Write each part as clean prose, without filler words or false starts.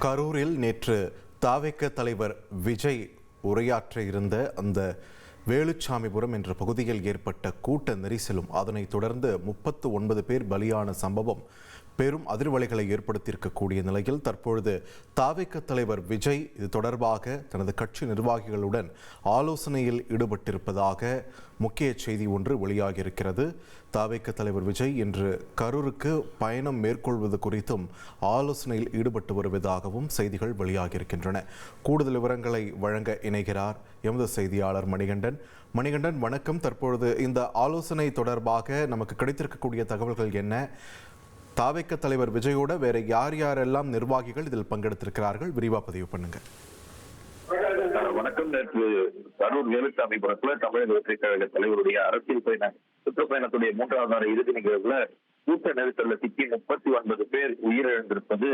கரூரில் நேற்று தாவேக தலைவர் விஜய் உரையாற்ற இருந்த அந்த வேலுச்சாமிபுரம் என்ற பகுதியில் ஏற்பட்ட கூட்ட நெரிசலும் அதனைத் தொடர்ந்து 39 பேர் பலியான சம்பவம் பெரும் அதிர்வலைகளை ஏற்படுத்தியிருக்கக்கூடிய நிலையில் தற்பொழுது தாவேக தலைவர் விஜய் இது தொடர்பாக தனது கட்சி நிர்வாகிகளுடன் ஆலோசனையில் ஈடுபட்டிருப்பதாக முக்கிய செய்தி ஒன்று வெளியாகியிருக்கிறது. தாவேக தலைவர் விஜய் இன்று கரூருக்கு பயணம் மேற்கொள்வது குறித்தும் ஆலோசனையில் ஈடுபட்டு வருவதாகவும் செய்திகள் வெளியாகியிருக்கின்றன. கூடுதல் விவரங்களை வழங்க இணைகிறார் எமது செய்தியாளர் மணிகண்டன். மணிகண்டன், வணக்கம். தற்பொழுது இந்த ஆலோசனை தொடர்பாக நமக்கு கிடைத்திருக்கக்கூடிய தகவல்கள் என்ன? தாவேக தலைவர் விஜயோட வேற யாரெல்லாம் நிர்வாகிகள் இதில் பங்கெடுத்திருக்கிறார்கள்? விரிவா பதிவு பண்ணுங்க. வணக்கம். நேற்று கரூர் வேலுச்சாமிபுரத்துல தமிழக வெற்றிக் கழக தலைவருடைய அரசியல் சுற்றுப்பயணத்துடைய 3வது நாள் இறுதி நிகழ்வுல கூட்ட நெரிசல்ல சிக்கி 39 பேர் உயிரிழந்திருப்பது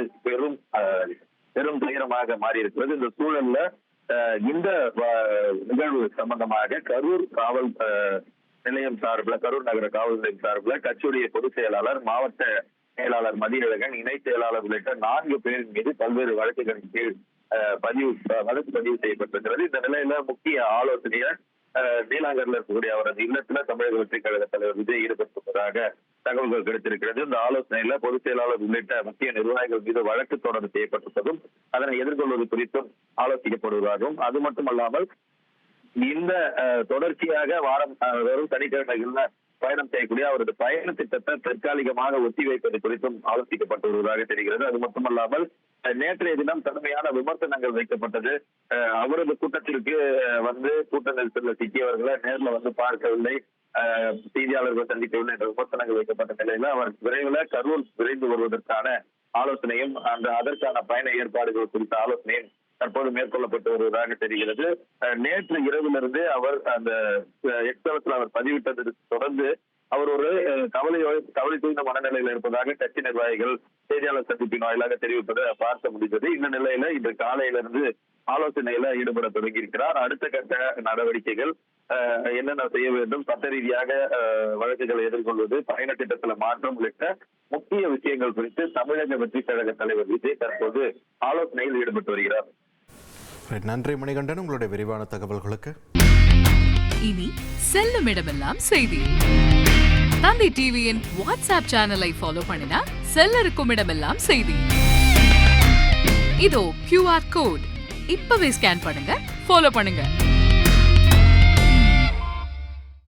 பெரும் துயரமாக மாறி இருக்கிறது. இந்த சூழல்ல இந்த நிகழ்வு சம்பந்தமாக கரூர் காவல் நிலையம் சார்பில், கரூர் நகர காவல் நிலையம் சார்பில் கட்சியுடைய பொதுச் செயலாளர், மாவட்ட செயலாளர் மதியழகன், இணை செயலாளர் உள்ளிட்ட 4 பேரின் மீது பல்வேறு வழக்குகளின் கீழ் வழக்கு பதிவு செய்யப்பட்டிருக்கிறது. இந்த நிலையில முக்கிய ஆலோசனையர் நீலாங்கரில் இருக்கக்கூடிய அவரது இல்லத்துல தமிழக வெற்றிக் கழக தலைவர் விஜய் ஈடுபட்டிருப்பதாக தகவல்கள் கிடைத்திருக்கிறது. இந்த ஆலோசனையில பொதுச் செயலாளர் உள்ளிட்ட முக்கிய நிர்வாகிகள் மீது வழக்கு தொடர்ந்து செய்யப்பட்டிருப்பதும் அதனை எதிர்கொள்வது குறித்தும் ஆலோசிக்கப்படுவதாகவும், அது மட்டுமல்லாமல் இந்த தொடர்ச்சியாக வாரம் வெறும் சனிக்கிழமைகள்ல பயணம் செய்யக்கூடிய அவரது பயண திட்டத்தை தற்காலிகமாக ஒத்திவைப்பது குறித்தும் ஆலோசிக்கப்பட்டு வருவதாக தெரிகிறது. அது மட்டுமல்லாமல் நேற்றைய தினம் கடுமையான விமர்சனங்கள் வைக்கப்பட்டது. அவரது கூட்டத்திற்கு கூட்ட நெரிசலில் சிக்கியவர்களை நேரில் பார்க்கவில்லை, செய்தியாளர்கள் சந்திக்கவில்லை என்ற விமர்சனங்கள் வைக்கப்பட்ட நிலையில அவர் விரைவில் கரூர் விரைந்து வருவதற்கான ஆலோசனையும் அதற்கான பயண ஏற்பாடுகள் குறித்த ஆலோசனையும் தற்போது மேற்கொள்ளப்பட்டு வருவதாக தெரிகிறது. நேற்று இரவிலிருந்து அவர் அந்த எக்ஸ்தலத்தில் அவர் பதிவிட்டதை தொடர்ந்து அவர் ஒரு கவலை தூய்ந்த மனநிலையில் இருப்பதாக கட்சி நிர்வாகிகள் செய்தியாளர் சந்திப்பின் வாயிலாக தெரிவிப்பதை பார்க்க முடிந்தது. இந்த நிலையில இன்று காலையிலிருந்து ஆலோசனையில ஈடுபட தொடங்கி இருக்கிறார். அடுத்த கட்ட நடவடிக்கைகள் என்னென்ன செய்ய வேண்டும், சட்ட ரீதியாக வழக்குகளை எதிர்கொள்வது, பயண திட்டத்துல மாற்றம் உள்ளிட்ட முக்கிய விஷயங்கள் குறித்து தமிழக வெற்றிக் கழக தலைவர் விஜய் தற்போது ஆலோசனையில் ஈடுபட்டு வருகிறார். நன்றி மணிகண்டன், உங்களுடைய விரிவான தகவல்களுக்கு. இனி செல்லும் இடமெல்லாம் செய்தி. தந்தை டிவியின் வாட்ஸ்அப் சேனலை ஃபாலோ பண்ணினா செல்லருக்கும் இடமெல்லாம் செய்தி. இதோ QR கோட் இப்பவே ஸ்கேன் பண்ணுங்க, ஃபாலோ பண்ணுங்க.